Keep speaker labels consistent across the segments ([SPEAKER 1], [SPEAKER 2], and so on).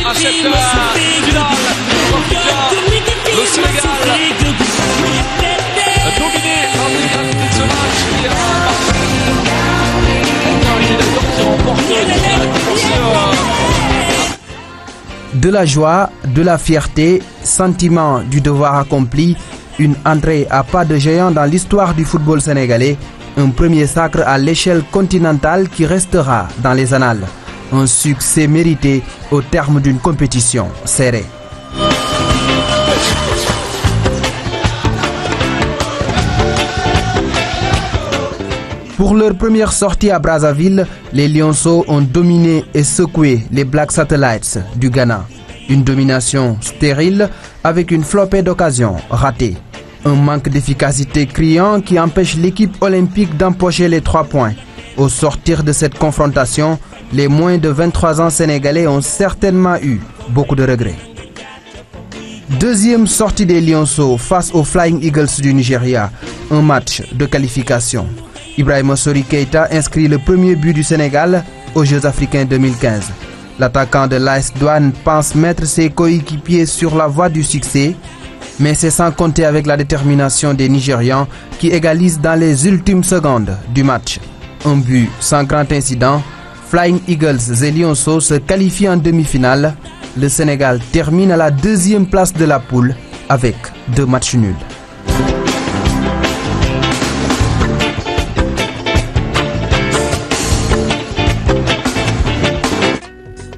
[SPEAKER 1] à cette finale. Le Sénégal dominé par l'égalité de ce match. Qui remporte
[SPEAKER 2] de la joie, de la fierté, sentiment du devoir accompli, une entrée à pas de géant dans l'histoire du football sénégalais, un premier sacre à l'échelle continentale qui restera dans les annales. Un succès mérité au terme d'une compétition serrée. Pour leur première sortie à Brazzaville, les Lionceaux ont dominé et secoué les Black Satellites du Ghana. Une domination stérile avec une flopée d'occasions ratées. Un manque d'efficacité criant qui empêche l'équipe olympique d'empocher les 3 points. Au sortir de cette confrontation, les moins de 23 ans sénégalais ont certainement eu beaucoup de regrets. Deuxième sortie des Lionceaux face aux Flying Eagles du Nigeria. Un match de qualification. Ibrahima Sori Keita inscrit le premier but du Sénégal aux Jeux africains 2015. L'attaquant de l'AS Douanes pense mettre ses coéquipiers sur la voie du succès, mais c'est sans compter avec la détermination des Nigérians qui égalisent dans les ultimes secondes du match. Un but sans grand incident, Flying Eagles et Lionceaux se qualifient en demi-finale. Le Sénégal termine à la 2e place de la poule avec 2 matchs nuls.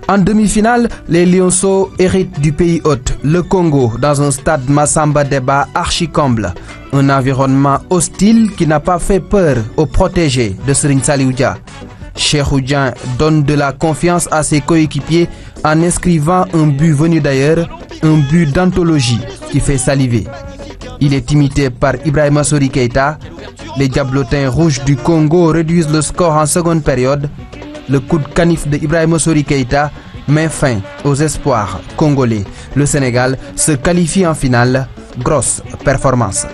[SPEAKER 2] En demi-finale, les Lionceaux héritent du pays hôte, le Congo, dans un stade Massamba Deba archi-comble. Un environnement hostile qui n'a pas fait peur aux protégés de Serigne Saliou Dia. Cheikhou Dieng donne de la confiance à ses coéquipiers en inscrivant un but venu d'ailleurs, un but d'anthologie qui fait saliver. Il est imité par Ibrahima Sori Keita. Les Diablotins rouges du Congo réduisent le score en seconde période. Le coup de canif de Ibrahima Sori Keita met fin aux espoirs congolais. Le Sénégal se qualifie en finale. Grosse performance.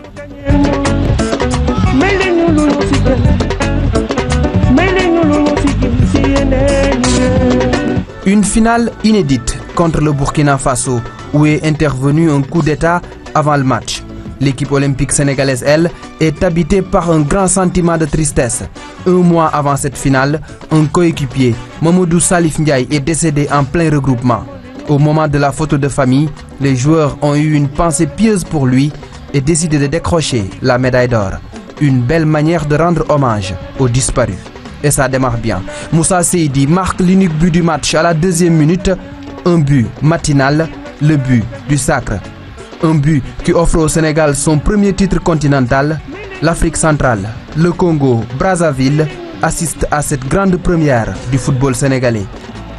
[SPEAKER 2] Une finale inédite contre le Burkina Faso où est intervenu un coup d'état avant le match. L'équipe olympique sénégalaise, elle, est habitée par un grand sentiment de tristesse. Un mois avant cette finale, un coéquipier, Mamadou Salif Ndiaye, est décédé en plein regroupement. Au moment de la photo de famille, les joueurs ont eu une pensée pieuse pour lui et décidé de décrocher la médaille d'or. Une belle manière de rendre hommage aux disparus. Et ça démarre bien. Moussa Seydi marque l'unique but du match à la 2e minute. Un but matinal, le but du sacre. Un but qui offre au Sénégal son premier titre continental. L'Afrique centrale, le Congo, Brazzaville assistent à cette grande première du football sénégalais.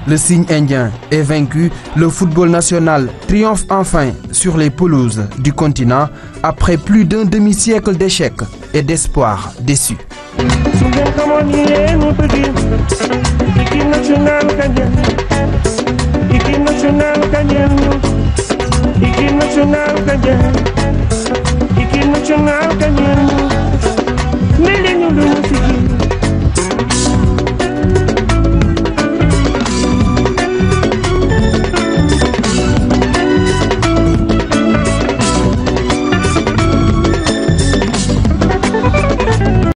[SPEAKER 2] Le signe indien est vaincu, le football national triomphe enfin sur les pelouses du continent après plus d'un demi-siècle d'échecs et d'espoirs déçus.
[SPEAKER 3] Équipe nationale gagnante, mais les nous